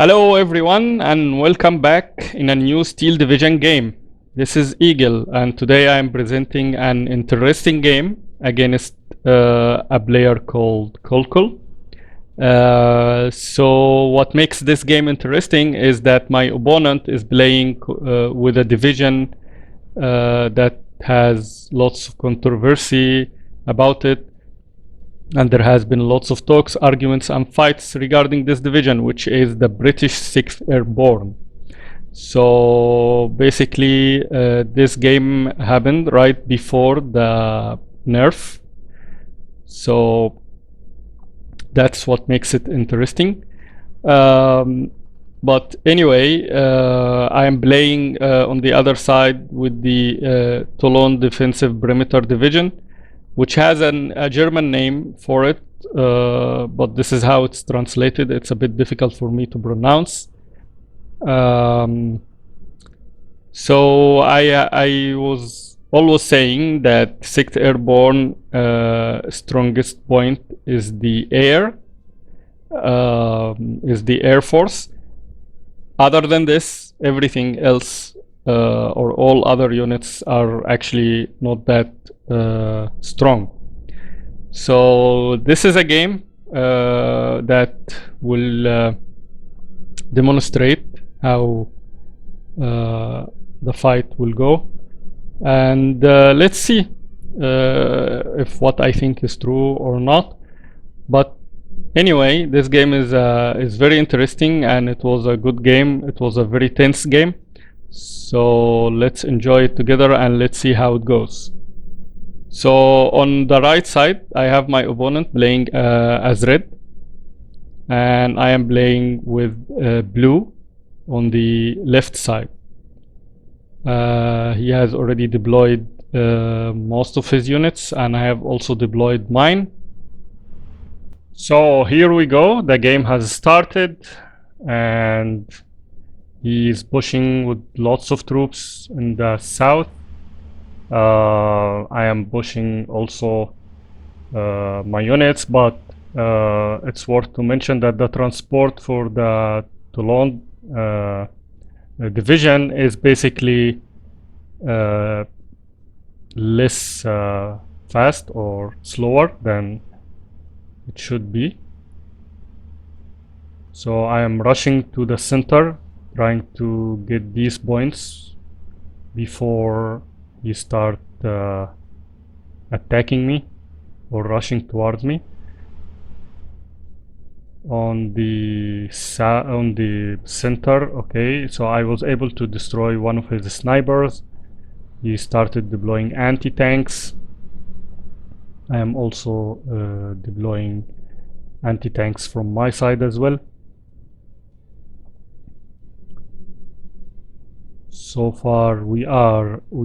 Hello everyone and welcome back in a new Steel Division game. This is Eagle and today I am presenting an interesting game against a player called Colcol. So what makes this game interesting is that my opponent is playing with a division that has lots of controversy about it, and there has been lots of talks, arguments and fights regarding this division, which is the British 6th Airborne. So basically this game happened right before the nerf, so that's what makes it interesting. But anyway, I am playing on the other side with the Toulon Defensive Perimeter Division, which has a German name for it, but this is how it's translated. It's a bit difficult for me to pronounce. So I was always saying that 6th Airborne strongest point is the air, is the Air Force. Other than this, everything else or all other units are actually not that strong. So this is a game that will demonstrate how the fight will go, and let's see if what I think is true or not. But anyway, this game is very interesting and it was a good game. It was a very tense game. So let's enjoy it together and let's see how it goes. So on the right side, I have my opponent playing as red, and I am playing with blue on the left side. He has already deployed most of his units, and I have also deployed mine. So here we go. The game has started, and he is pushing with lots of troops in the south. I am pushing also my units, but it's worth to mention that the transport for the Toulon division is basically less fast or slower than it should be. So I am rushing to the center, trying to get these points before he start attacking me or rushing towards me. On the center, okay, so I was able to destroy one of his snipers. He started deploying anti-tanks. I am also deploying anti-tanks from my side as well. So far we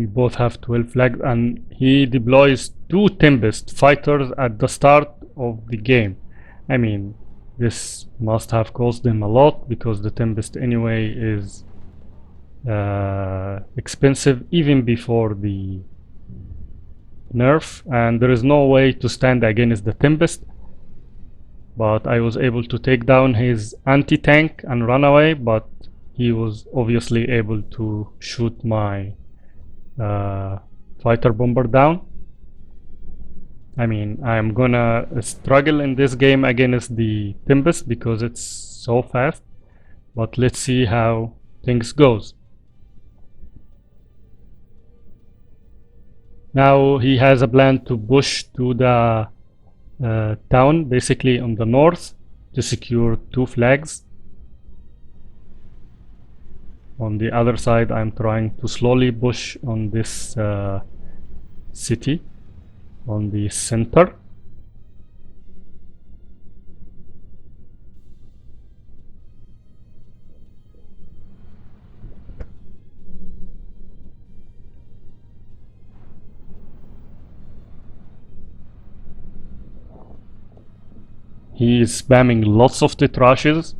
both have 12 flags, and he deploys 2 Tempest fighters at the start of the game. I mean, this must have cost him a lot, because the Tempest anyway is expensive even before the nerf, and there is no way to stand against the Tempest. But I was able to take down his anti-tank and run away, but he was obviously able to shoot my fighter bomber down. I mean, I'm gonna struggle in this game against the Tempest because it's so fast, but let's see how things goes. Now he has a plan to push to the town, basically on the north, to secure 2 flags. On the other side, I'm trying to slowly push on this city on the center. He is spamming lots of the trashes.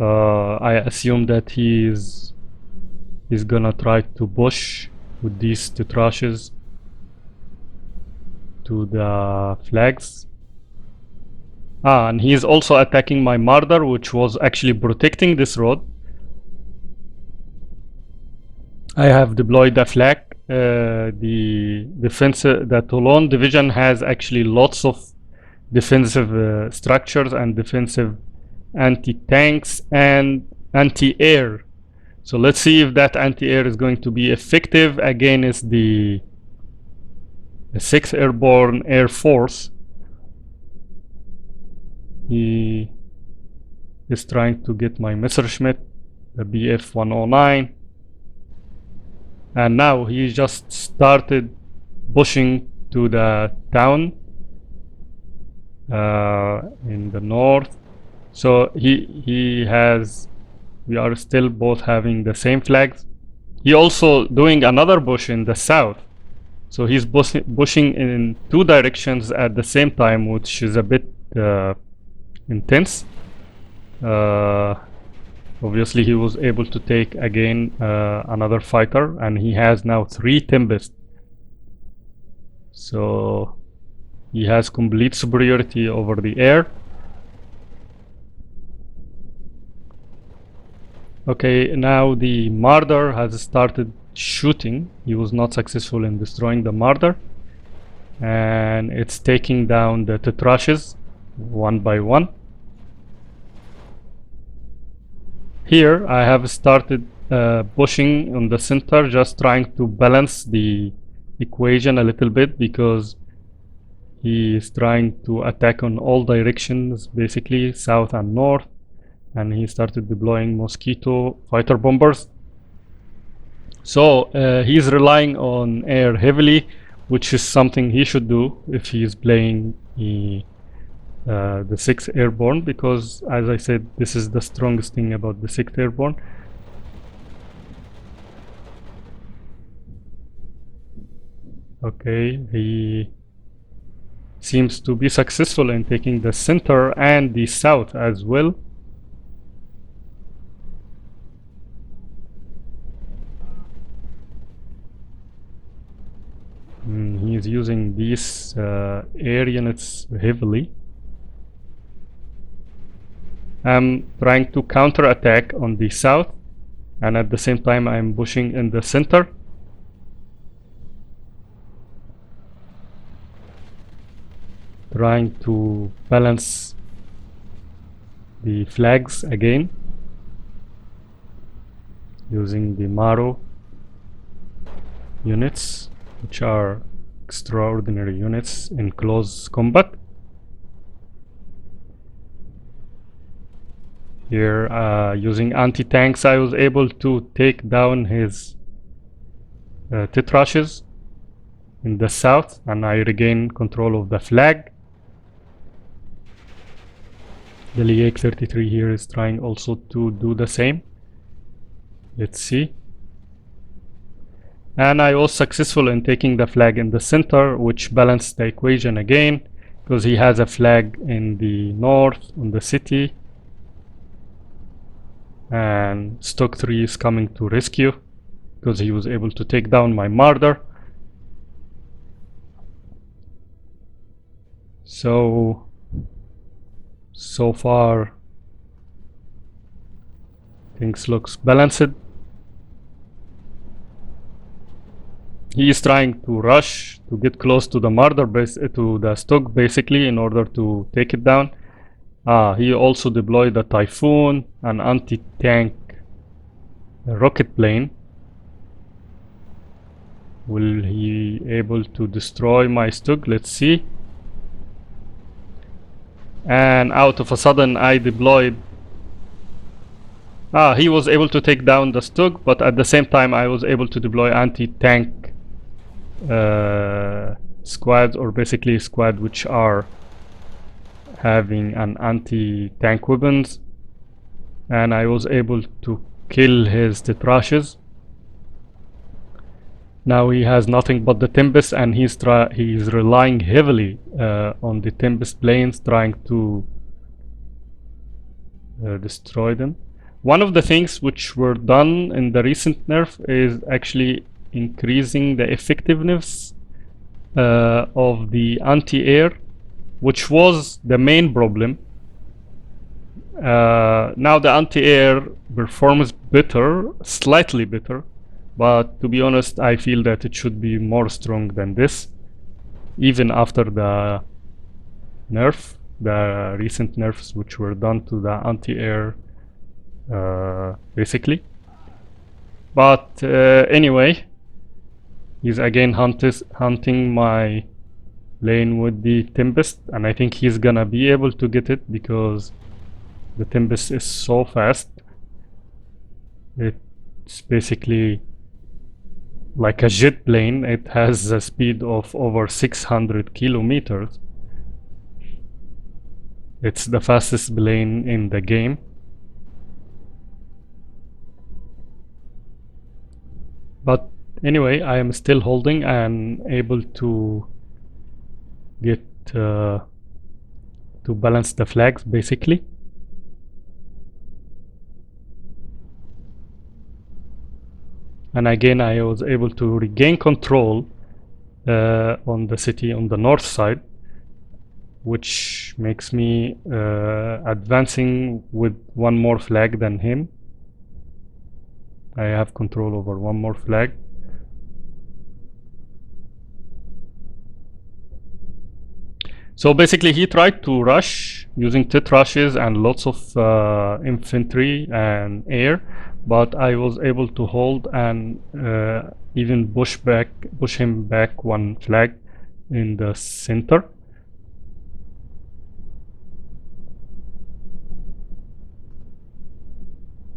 I assume that he's gonna try to push with these two trashes to the flags. And he is also attacking my Marder, which was actually protecting this road. I have deployed a flag. The defensive, the Toulon division has actually lots of defensive structures and defensive anti-tanks and anti-air. So let's see if that anti-air is going to be effective against the 6th Airborne Air Force. He is trying to get my Messerschmitt, the BF 109. And now he just started pushing to the town in the north. So we are still both having the same flags. He also doing another push in the south. So he's pushing in two directions at the same time, which is a bit intense. Obviously he was able to take again another fighter, and he has now 3 Tempest. So he has complete superiority over the air. Okay, now the Marder has started shooting. He was not successful in destroying the Marder, and it's taking down the Tetrashes one by one. Here I have started pushing on the center, just trying to balance the equation a little bit, because he is trying to attack on all directions, basically south and north, and he started deploying Mosquito fighter bombers. So he's relying on air heavily, which is something he should do if he is playing the 6th Airborne, because as I said, this is the strongest thing about the 6th Airborne. Okay, he seems to be successful in taking the center and the south as well. He is using these air units heavily. I'm trying to counter attack on the south, and at the same time I'm pushing in the center. Trying to balance the flags again using the Maro units, which are extraordinary units in close combat. Here, using anti-tanks, I was able to take down his Tetrashes in the south, and I regain control of the flag. The Liek 33 here is trying also to do the same. Let's see. And I was successful in taking the flag in the center, which balanced the equation again, because he has a flag in the north on the city, and Stock 3 is coming to rescue because he was able to take down my Marder. So far things looks balanced. He is trying to rush to get close to the Marder base, to the Stock basically, in order to take it down. He also deployed a Typhoon, an anti-tank rocket plane. Will he able to destroy my Stug? Let's see. And out of a sudden I deployed, he was able to take down the Stug, but at the same time I was able to deploy anti-tank squads, or basically squad which are having an anti-tank weapons, and I was able to kill his Tetrashes. Now he has nothing but the Tempest, and he's relying heavily on the Tempest planes, trying to destroy them. One of the things which were done in the recent nerf is actually increasing the effectiveness of the anti-air which was the main problem. Now the anti-air performs better, slightly better, but to be honest, I feel that it should be more strong than this, even after the nerf, the recent nerfs which were done to the anti-air, basically. But anyway, he's again hunting my lane with the Tempest, and I think he's gonna be able to get it because the Tempest is so fast. It's basically like a jet plane. It has a speed of over 600 kilometers. It's the fastest plane in the game. But anyway, I am still holding and able to get to balance the flags basically. And again, I was able to regain control on the city on the north side, which makes me advancing with one more flag than him. I have control over one more flag. So basically he tried to rush using tit rushes and lots of infantry and air, but I was able to hold and even push him back one flag in the center.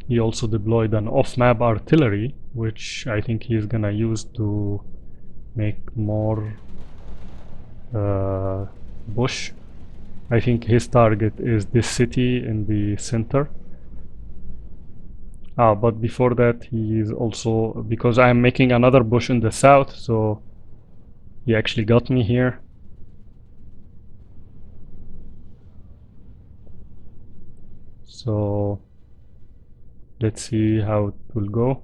He also deployed an off-map artillery, which I think he's gonna use to make more bush. I think his target is this city in the center. But before that, he is also, because I'm making another bush in the south, so he actually got me here. So let's see how it will go.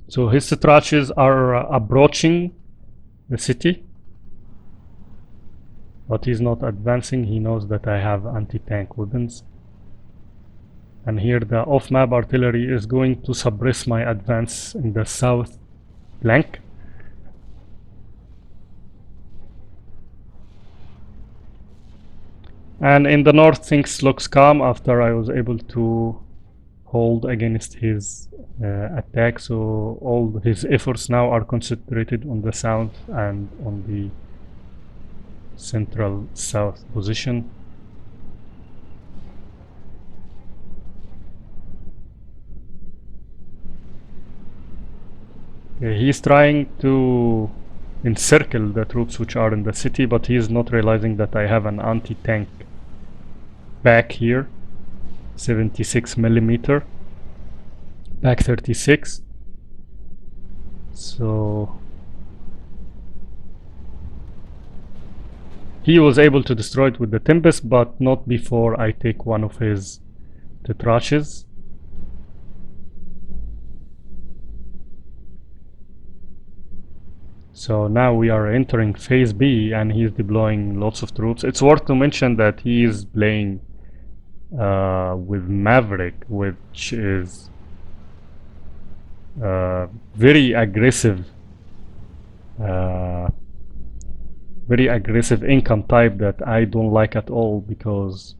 So his Satraches are approaching the city, but he's not advancing. He knows that I have anti-tank weapons. And here the off-map artillery is going to suppress my advance in the south flank. And in the north things looks calm after I was able to hold against his attack, so all his efforts now are concentrated on the south and on the central south position. He's trying to encircle the troops which are in the city, but he is not realizing that I have an anti-tank back here, 76 millimeter, back 36. So he was able to destroy it with the Tempest, but not before I take one of his Tetraches. So now we are entering phase B and he's deploying lots of troops. It's worth to mention that he is playing with Maverick, which is very aggressive income type that I don't like at all, because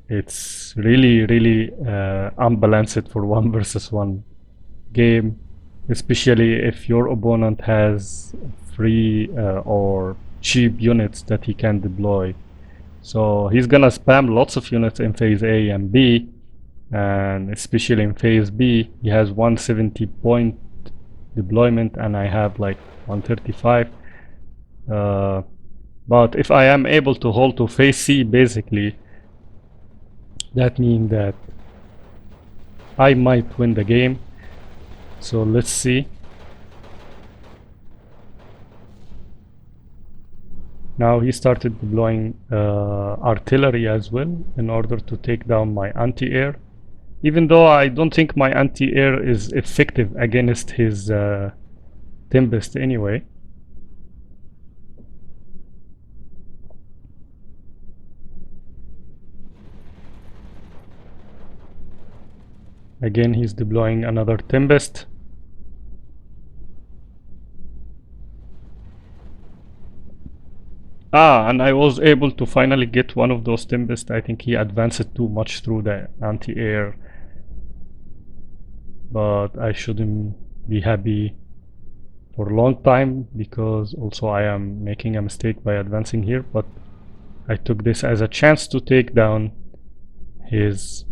it's really unbalanced for 1 versus 1 game, especially if your opponent has free or cheap units that he can deploy. So he's gonna spam lots of units in phase A and B, and especially in phase B he has 170 point deployment and I have like 135. But if I am able to hold to phase C, basically that means that I might win the game. So let's see. Now he started deploying artillery as well in order to take down my anti-air. Even though I don't think my anti-air is effective against his Tempest anyway. Again, he's deploying another Tempest. And I was able to finally get one of those Tempest. I think he advanced too much through the anti-air, but I shouldn't be happy for a long time because also I am making a mistake by advancing here, but I took this as a chance to take down his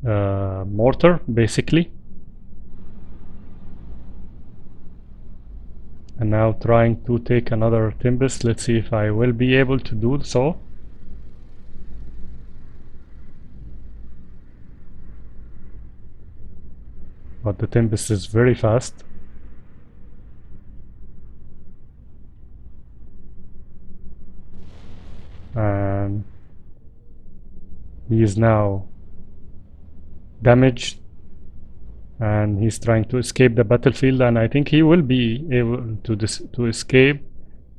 mortar basically, and now trying to take another Tempest. Let's see if I will be able to do so. But the Tempest is very fast. And he is now damaged and he's trying to escape the battlefield, and I think he will be able to escape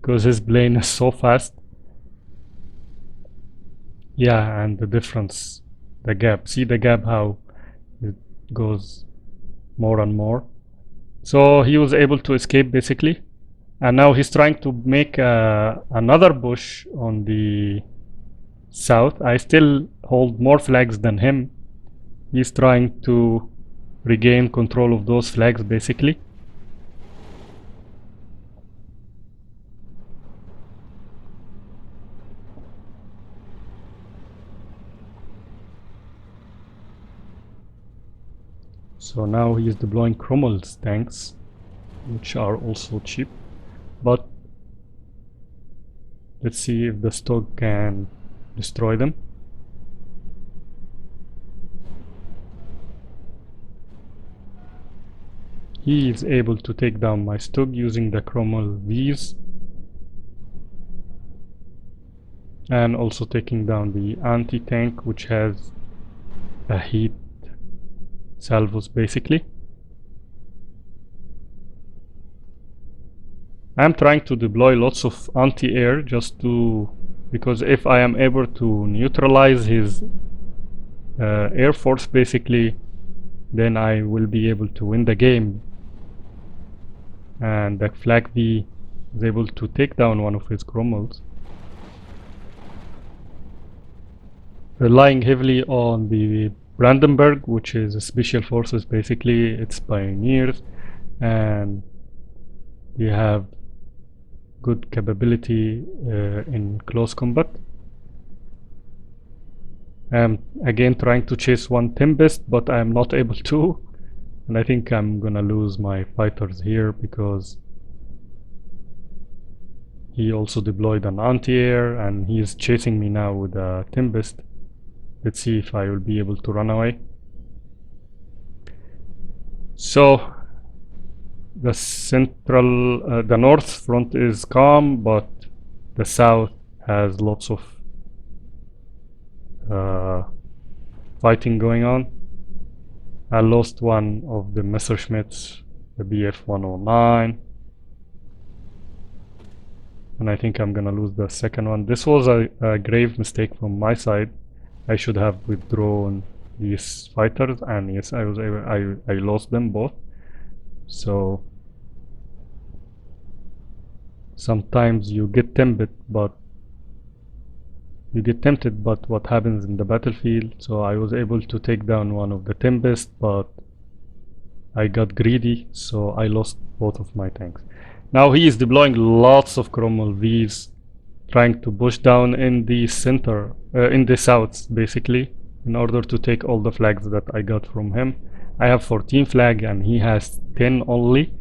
because his plane is so fast. Yeah, and the difference, the gap, see the gap, how it goes more and more. So he was able to escape basically, and now he's trying to make another bush on the south. I still hold more flags than him. He's trying to regain control of those flags basically. So now he is deploying Cromwell's tanks, which are also cheap, but let's see if the stock can destroy them. He is able to take down my stock using the Cromwell V's, and also taking down the anti-tank, which has a heat salvos basically. I'm trying to deploy lots of anti-air just to, because if I am able to neutralize his air force basically, then I will be able to win the game. And the flag B is able to take down one of his Cromwells, relying heavily on the Brandenburg, which is special forces basically. It's pioneers, and they have good capability in close combat. I'm again trying to chase one Tempest, but I'm not able to, and I think I'm gonna lose my fighters here because he also deployed an anti-air and he is chasing me now with a Tempest. Let's see if I will be able to run away. So the the north front is calm, but the south has lots of fighting going on. I lost one of the Messerschmitts, the BF-109, and I think I'm gonna lose the second one. This was a grave mistake from my side. I should have withdrawn these fighters, and yes, I was able, I lost them both. So sometimes you get tempted, but what happens in the battlefield? So I was able to take down one of the Tempest, but I got greedy, so I lost both of my tanks. Now he is deploying lots of Cromwell V's, trying to push down in the center, in the south basically, in order to take all the flags that I got from him. I have 14 flag and he has 10 only.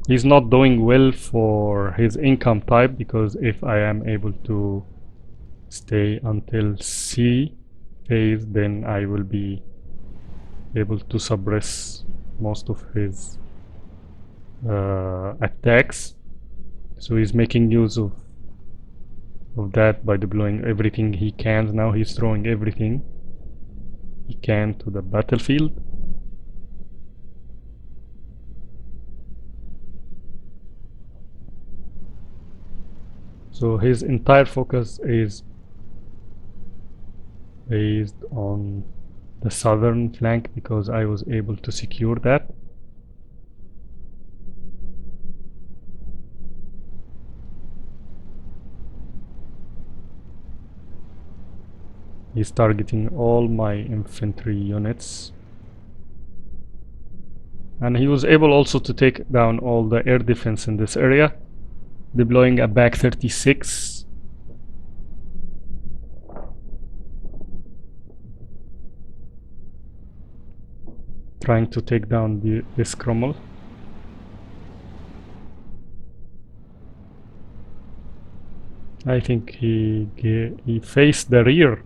He's not doing well for his income type, because if I am able to stay until C phase, then I will be able to suppress most of his attacks. So he's making use of that by deploying everything he can. Now he's throwing everything. he can to the battlefield. So his entire focus is based on the southern flank because I was able to secure that. He's targeting all my infantry units. And he was able also to take down all the air defense in this area, deploying a BAC 36. Trying to take down this Cromwell. I think he faced the rear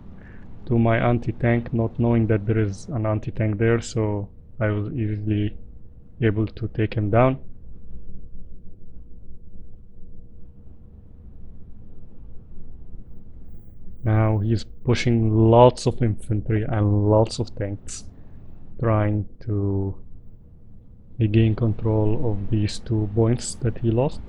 to my anti-tank, not knowing that there is an anti-tank there, so I was easily able to take him down. Now he's pushing lots of infantry and lots of tanks, trying to regain control of these 2 points that he lost.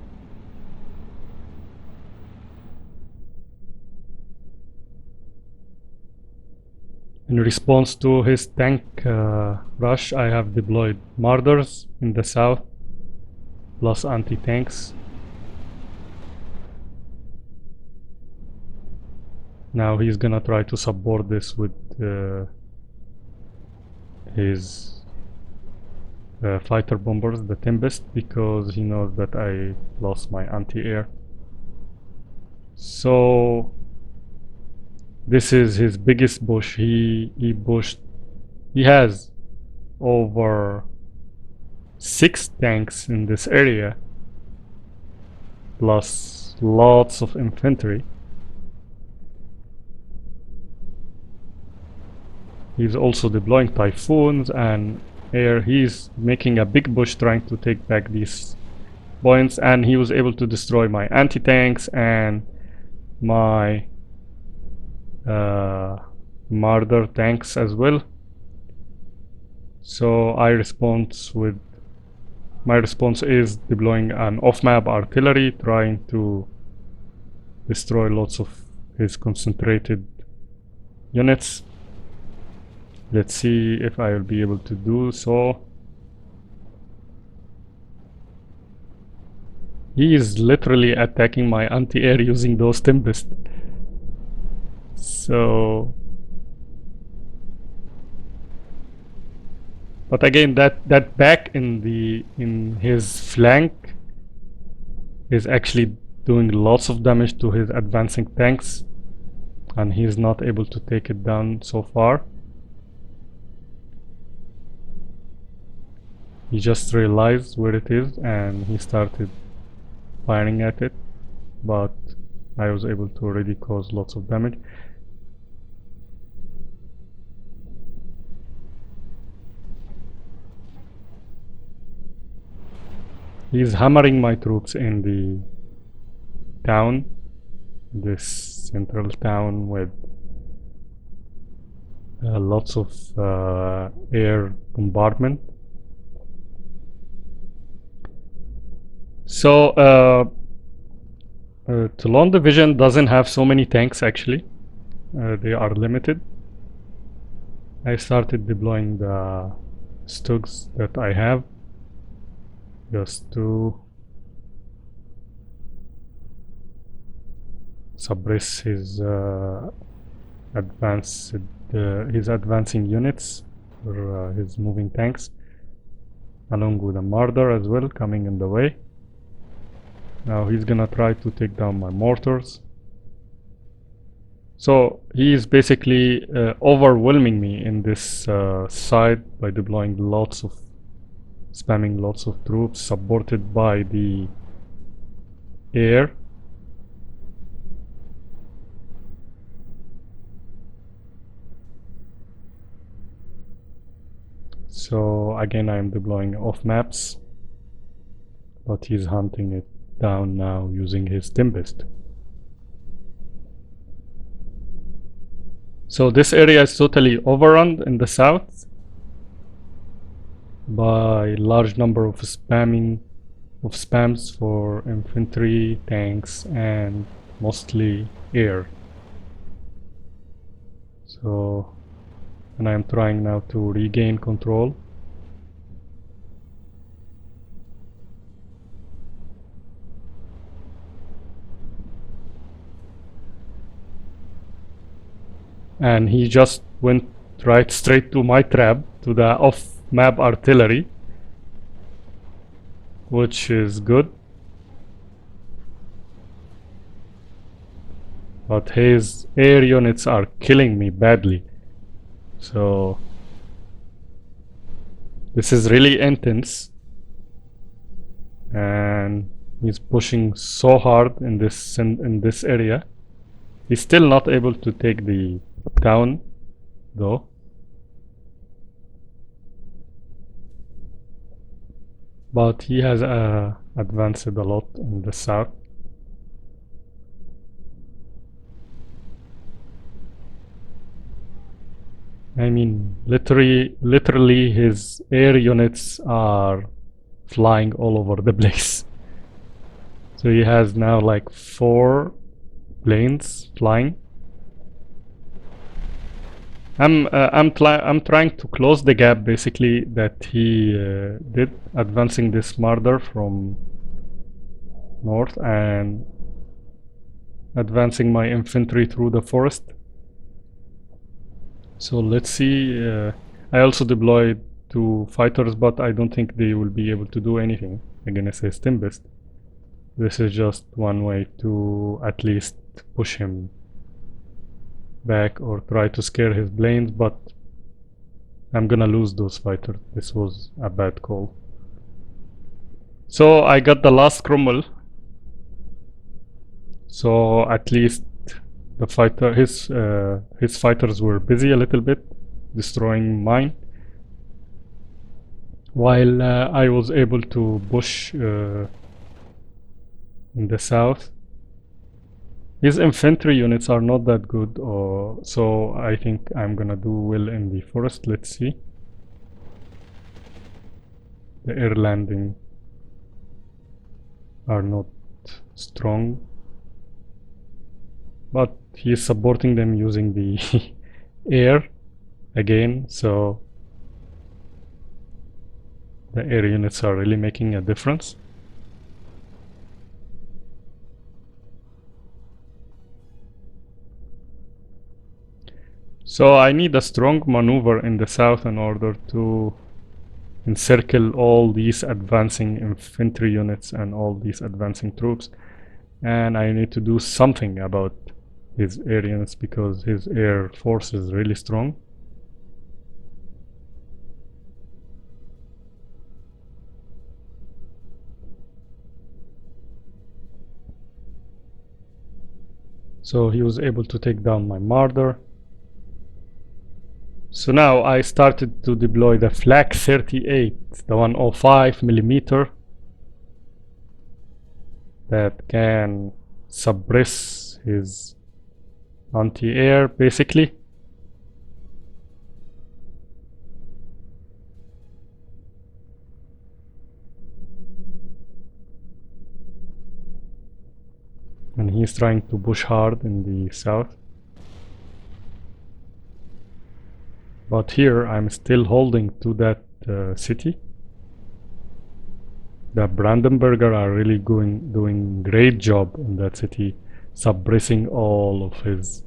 In response to his tank rush, I have deployed Marders in the south, plus anti-tanks. Now he's gonna try to support this with his fighter bombers, the Tempest, because he knows that I lost my anti-air. So this is his biggest push. He has over 6 tanks in this area, plus lots of infantry. He's also deploying Typhoons and air. He's making a big push trying to take back these points, and he was able to destroy my anti-tanks and my Marder tanks as well. So my response is deploying an off-map artillery, trying to destroy lots of his concentrated units. Let's see if I will be able to do so. He is literally attacking my anti-air using those Tempest. So, but again, that back in his flank is actually doing lots of damage to his advancing tanks, and he's not able to take it down so far. He just realized where it is and he started firing at it, but I was able to already cause lots of damage. He's hammering my troops in the town, this central town with lots of air bombardment. So Toulon division doesn't have so many tanks actually. They are limited. I started deploying the Stugs that I have just to suppress his advancing units or his moving tanks, along with a Marder as well coming in the way. Now he's gonna try to take down my mortars. So he is basically overwhelming me in this side by deploying spamming lots of troops supported by the air. So again, I'm deploying off maps, but he's hunting it down now using his Tempest. So this area is totally overrun in the south by large number of spams for infantry, tanks, and mostly air. So, and I am trying now to regain control. And he just went right straight to my trap, to the off-map artillery, which is good. But his air units are killing me badly. So this is really intense. And he's pushing so hard in this area. He's still not able to take the town though. But he has advanced a lot in the south. I mean, literally his air units are flying all over the place. So he has now like 4 planes flying. I'm trying to close the gap basically that he did, advancing this marder from north and advancing my infantry through the forest. So let's see. I also deployed 2 fighters, but I don't think they will be able to do anything against his Tempest. This is just one way to at least push him back or try to scare his planes, but I'm gonna lose those fighters. This was a bad call. So I got the last Cromwell. So at least the fighter, his fighters were busy a little bit destroying mine, while I was able to push in the south. His infantry units are not that good, so I think I'm gonna do well in the forest. Let's see. The air landing are not strong, but he is supporting them using the air again, so the air units are really making a difference. So I need a strong maneuver in the south in order to encircle all these advancing infantry units and all these advancing troops, and I need to do something about his air units because his air force is really strong. So he was able to take down my marder. So now I started to deploy the Flak 38, the 105mm that can suppress his anti-air basically. And he's trying to push hard in the south. But here I'm still holding to that city. The Brandenburger are really doing great job in that city, suppressing all of his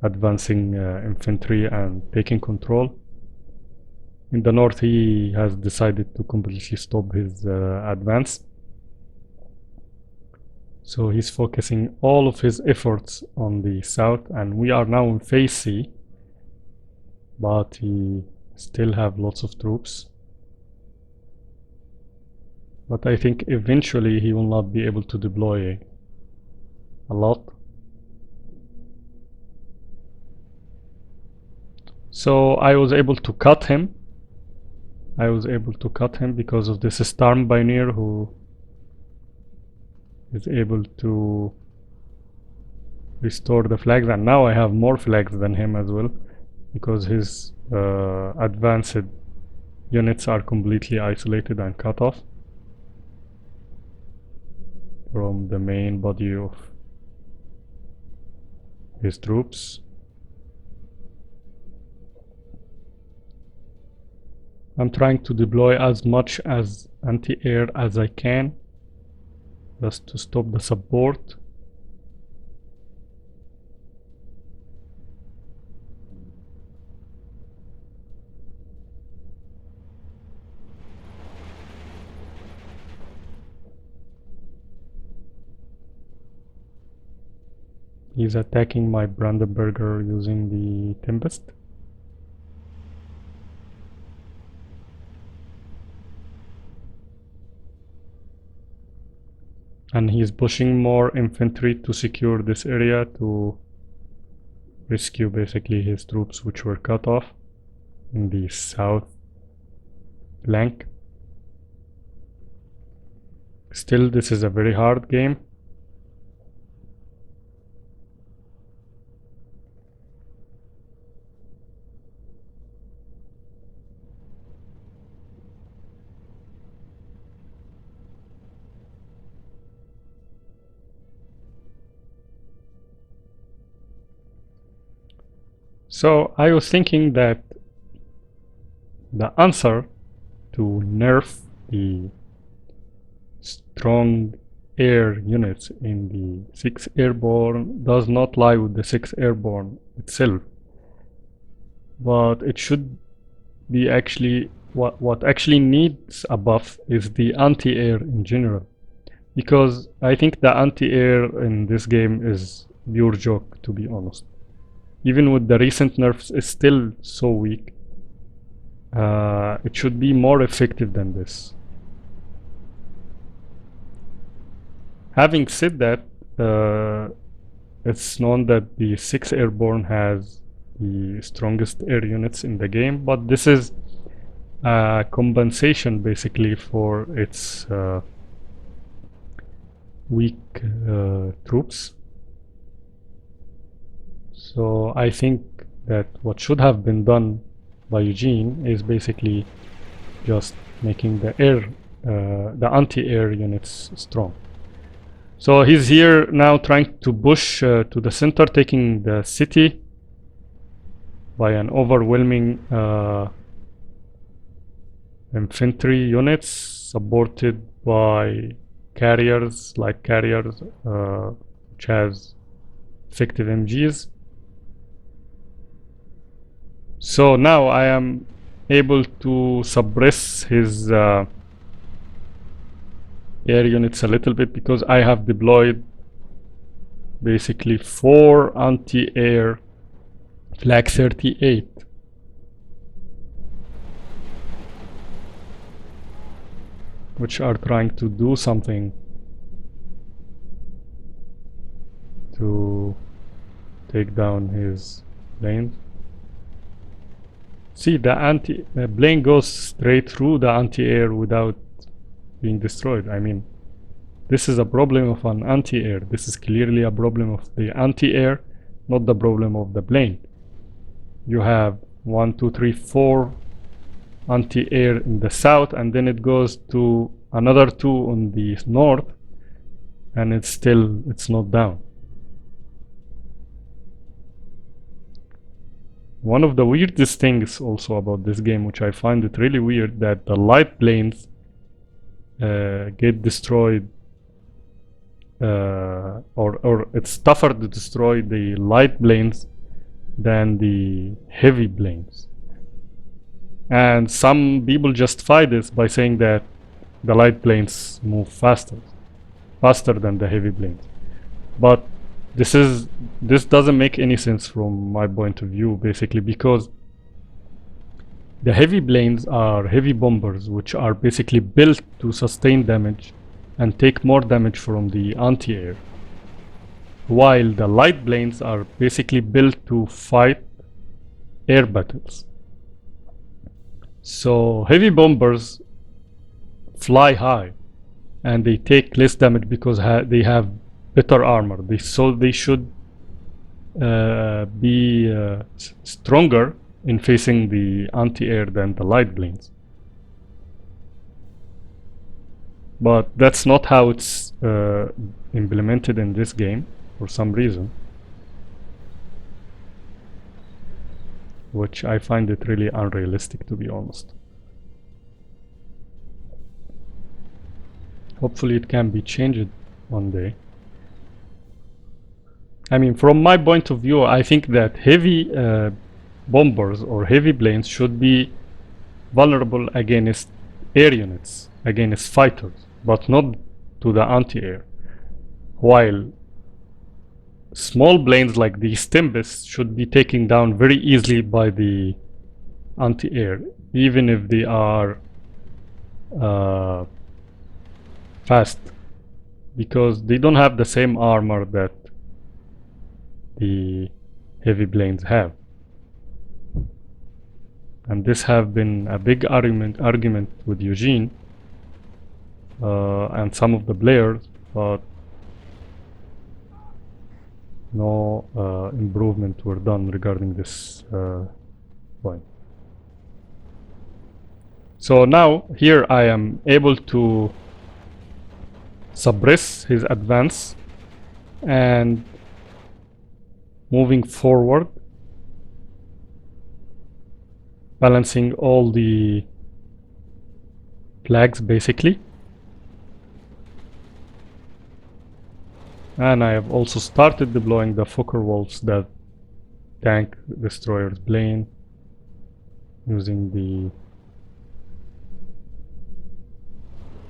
advancing infantry and taking control. In the north he has decided to completely stop his advance. So he's focusing all of his efforts on the south, and we are now in phase C, but he still have lots of troops. But I think eventually he will not be able to deploy a lot. So I was able to cut him. Because of this Storm Pioneer who is able to restore the flags, and now I have more flags than him as well, because his advanced units are completely isolated and cut off from the main body of his troops. I'm trying to deploy as much as anti-air as I can, just to stop the support. He's attacking my Brandenburger using the Tempest. And he's pushing more infantry to secure this area to rescue basically his troops which were cut off in the south flank. Still, this is a very hard game. So I was thinking that the answer to nerf the strong air units in the 6th Airborne does not lie with the 6th Airborne itself, but it should be actually what actually needs a buff is the anti-air in general, because I think the anti-air in this game is pure joke, to be honest. Even with the recent nerfs, it's still so weak. It should be more effective than this. Having said that, it's known that the 6th Airborne has the strongest air units in the game, but this is a compensation basically for its weak troops. So I think that what should have been done by Eugene is basically just making the anti-air units strong. So he's here now trying to push to the center, taking the city by an overwhelming infantry units supported by carriers, which has effective MGs. So now I am able to suppress his air units a little bit, because I have deployed basically 4 anti-air Flag 38. Which are trying to do something to take down his planes. See, the plane goes straight through the anti-air without being destroyed. I mean, this is a problem of an anti-air. This is clearly a problem of the anti-air, not the problem of the plane. You have 1, 2, 3, 4 anti-air in the south, and then it goes to another 2 on the north, and it's not down. One of the weirdest things also about this game, which I find it really weird, that the light planes get destroyed, or it's tougher to destroy the light planes than the heavy planes. And some people justify this by saying that the light planes move faster than the heavy planes. But this doesn't make any sense from my point of view, basically, because the heavy planes are heavy bombers, which are basically built to sustain damage and take more damage from the anti-air, while the light planes are basically built to fight air battles. So heavy bombers fly high and they take less damage because they have better armor. So they should be stronger in facing the anti-air than the light planes. But that's not how it's implemented in this game for some reason, which I find it really unrealistic, to be honest. Hopefully it can be changed one day. I mean, from my point of view, I think that heavy bombers or heavy planes should be vulnerable against air units, against fighters, but not to the anti-air. While small planes like these Tempest should be taken down very easily by the anti-air, even if they are fast, because they don't have the same armor that the heavy planes have. And this have been a big argument with Eugene and some of the players, but no improvement were done regarding this point. So now here I am able to suppress his advance and moving forward, balancing all the flags basically. And I have also started deploying the Fokker Wolves, that tank destroyer's plane, using the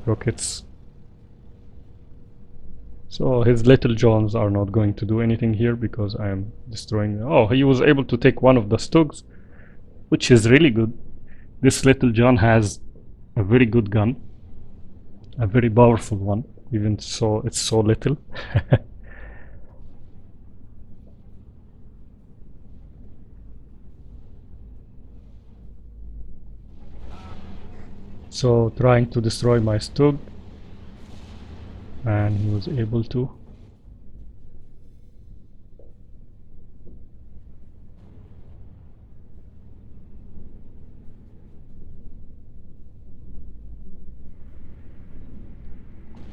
rockets. So his little Johns are not going to do anything here because I am destroying. Oh, he was able to take one of the Stugs, which is really good. This little John has a very good gun, a very powerful one, even so it's so little. So trying to destroy my Stug, and he was able to.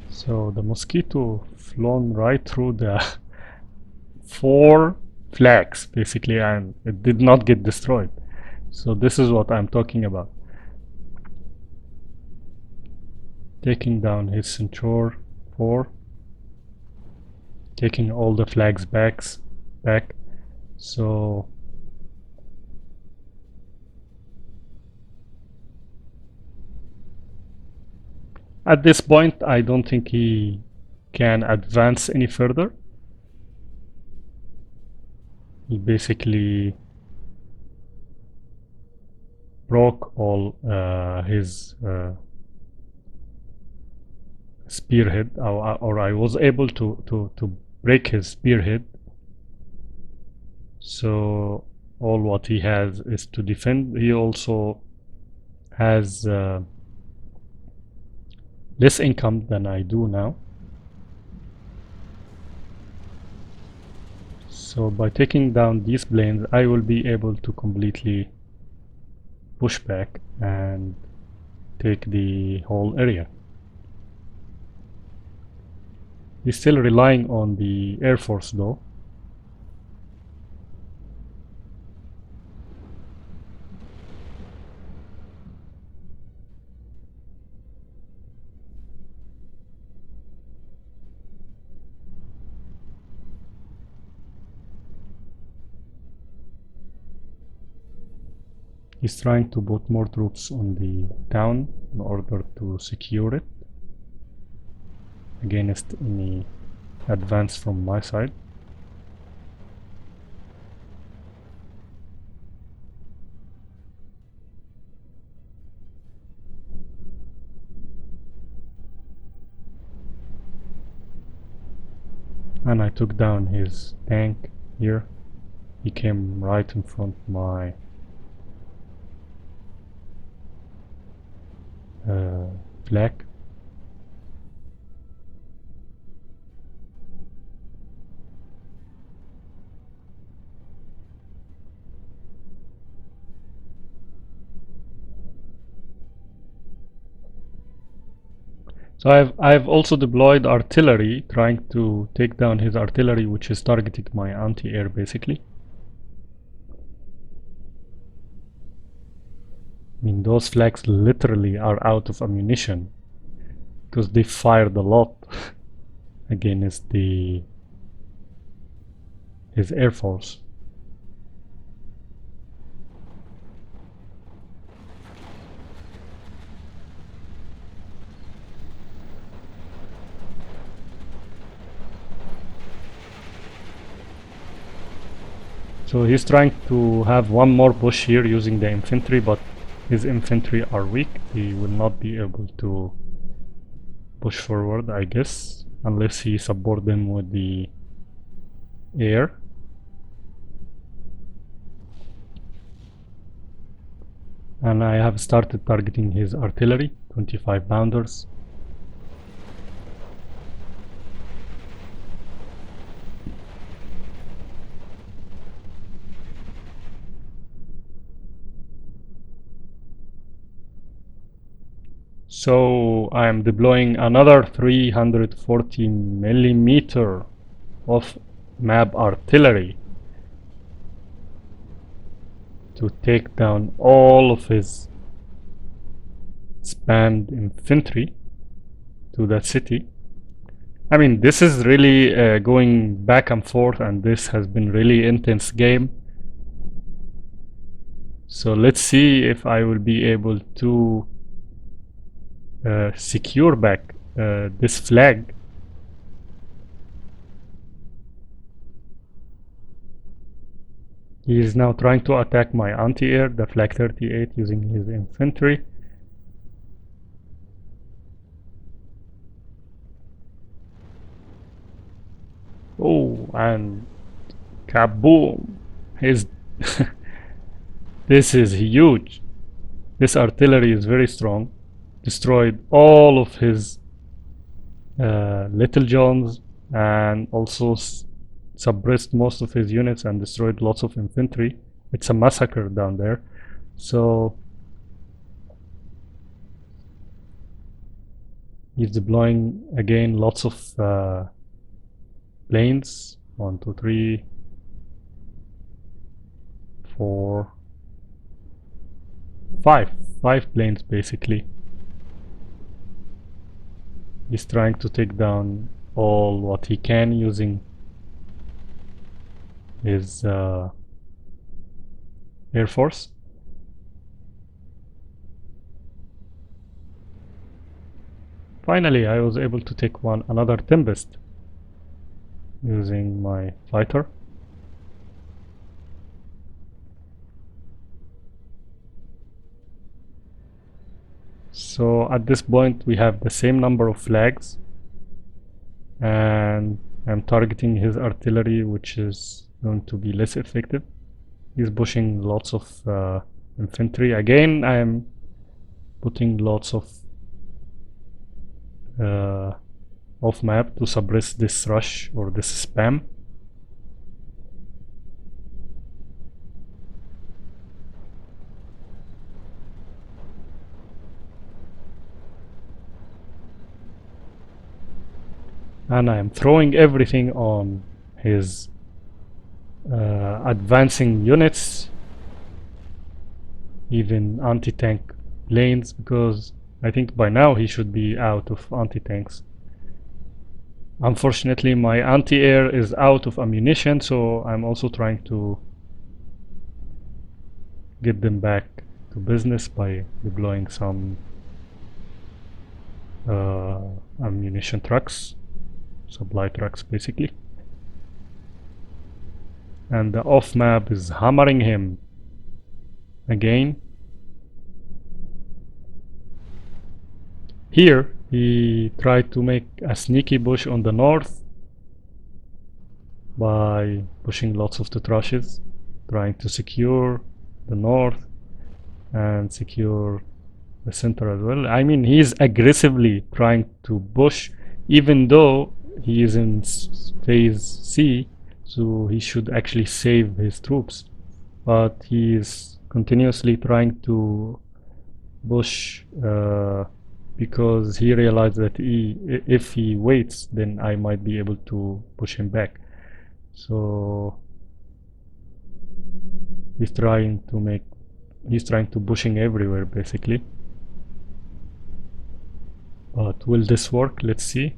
So the Mosquito flown right through the 4 flags basically, and it did not get destroyed. So this is what I'm talking about. Taking down his Centaur 4, taking all the flags back. So at this point I don't think he can advance any further. He basically broke all his spearhead, or I was able to break his spearhead. So all what he has is to defend. He also has less income than I do now. So by taking down these planes, I will be able to completely push back and take the whole area. He's still relying on the Air Force though. He's trying to put more troops on the town in order to secure it against any advance from my side. And I took down his tank here. He came right in front of my flag. So I've also deployed artillery, trying to take down his artillery, which is targeting my anti-air basically. I mean, those flags literally are out of ammunition because they fired a lot against his air force. So he's trying to have one more push here using the infantry, but his infantry are weak. He will not be able to push forward, I guess, unless he support them with the air. And I have started targeting his artillery, 25 pounders. So I am deploying another 340 millimeter of map artillery to take down all of his spammed infantry to that city. I mean, this is really going back and forth, and this has been really intense game. So let's see if I will be able to secure back this flag. He is now trying to attack my anti-air, the flag 38, using his infantry. Oh, and kaboom! His this is huge. This artillery is very strong. Destroyed all of his Little Johns, and also suppressed most of his units and destroyed lots of infantry. It's a massacre down there. So he's deploying again lots of planes. 1, 2, 3, 4, 5 planes basically. He's trying to take down all what he can using his air force. Finally, I was able to take another Tempest using my fighter. So at this point we have the same number of flags, and I'm targeting his artillery, which is going to be less effective. He's pushing lots of infantry. Again, I'm putting lots of off map to suppress this rush or this spam. And I am throwing everything on his advancing units, even anti-tank planes, because I think by now he should be out of anti-tanks. Unfortunately, my anti-air is out of ammunition, so I'm also trying to get them back to business by deploying some ammunition trucks, supply trucks basically. And the off map is hammering him again. Here he tried to make a sneaky push on the north by pushing lots of Tetrashes, trying to secure the north and secure the center as well. I mean, he's aggressively trying to push, even though he is in phase C, so he should actually save his troops, but he is continuously trying to push because he realized that if he waits, then I might be able to push him back. So he's trying to make, he's trying to pushing everywhere basically. But will this work? Let's see.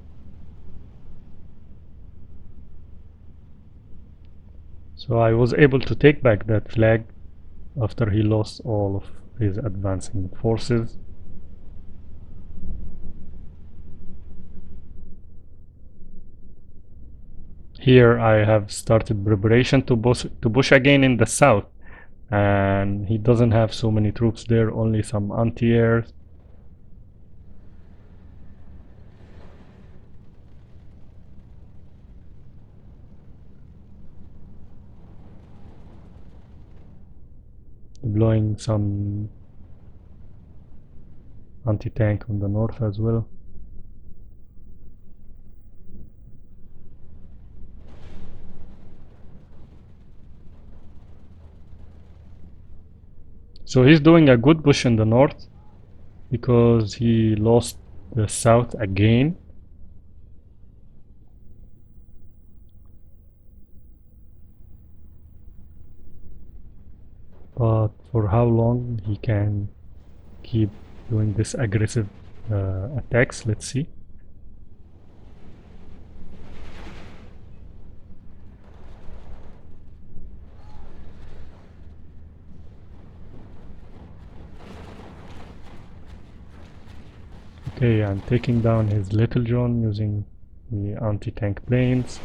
So I was able to take back that flag after he lost all of his advancing forces. Here I have started preparation to push again in the south, and he doesn't have so many troops there, only some anti-airs. Deploying some anti-tank on the north as well. So he's doing a good push in the north because he lost the south again. But for how long he can keep doing this aggressive attacks? Let's see. Okay, I'm taking down his Little John using the anti-tank planes.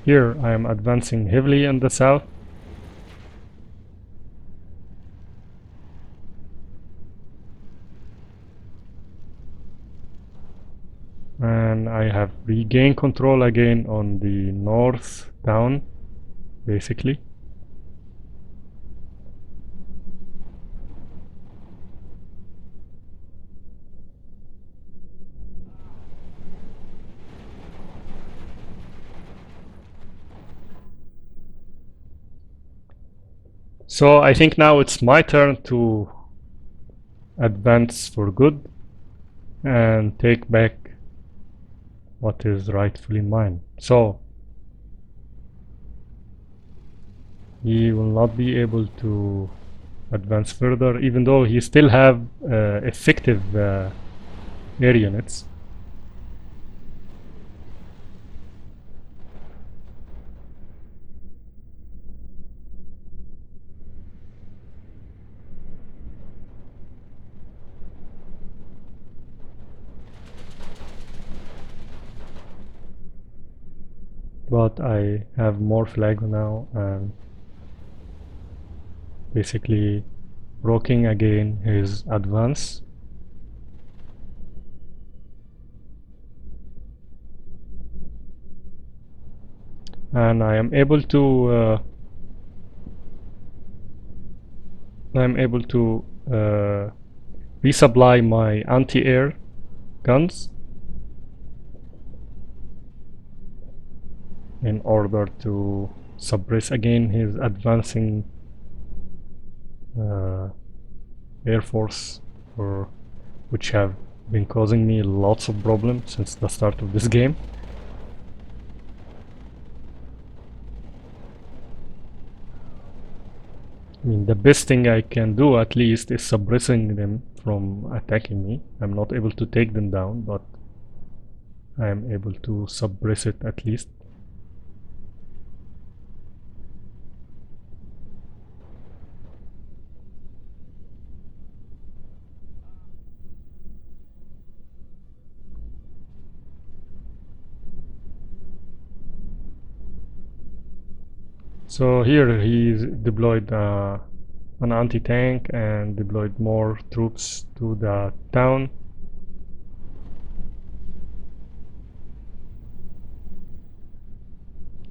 Here I am advancing heavily in the south. And I have regained control again on the north town, basically. So I think now it's my turn to advance for good and take back what is rightfully mine. So he will not be able to advance further, even though he still have effective air units. But I have more flag now and basically blocking again his advance. And I am able to resupply my anti-air guns in order to suppress again his advancing air force, which have been causing me lots of problems since the start of this game. I mean, the best thing I can do at least is suppressing them from attacking me. I'm not able to take them down, but I am able to suppress it at least. So here he's deployed an anti-tank and deployed more troops to the town.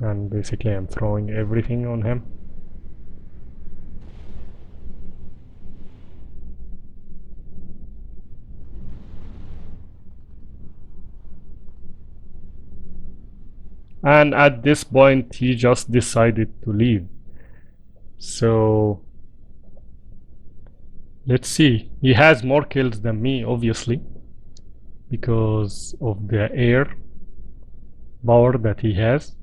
And basically I'm throwing everything on him. And at this point he just decided to leave. So let's see. He has more kills than me, obviously, because of the air power that he has.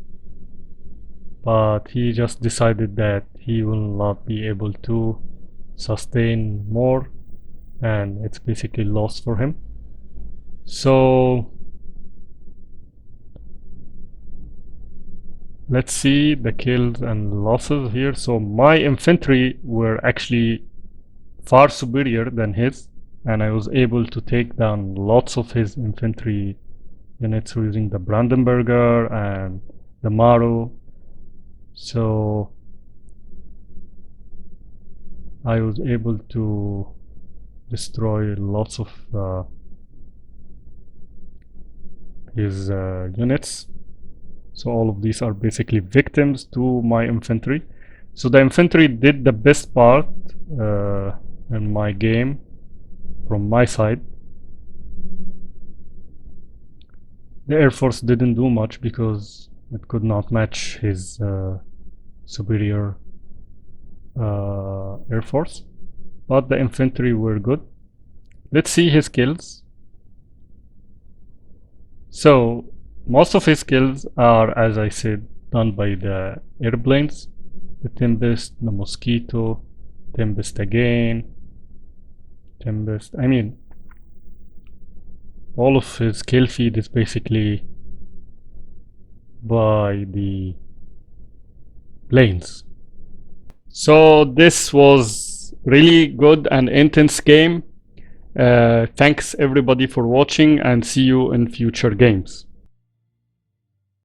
But he just decided that he will not be able to sustain more, and it's basically loss for him. So let's see the kills and losses here. So my infantry were actually far superior than his, and I was able to take down lots of his infantry units using the Brandenburger and the Maru. So I was able to destroy lots of his units. So all of these are basically victims to my infantry. So the infantry did the best part in my game from my side. The Air Force didn't do much because it could not match his superior Air Force, but the infantry were good. Let's see his kills. So most of his kills are, as I said, done by the airplanes. The Tempest, the Mosquito, Tempest again, Tempest. I mean, all of his kill feed is basically by the planes. So this was really good and intense game. Thanks everybody for watching, and see you in future games.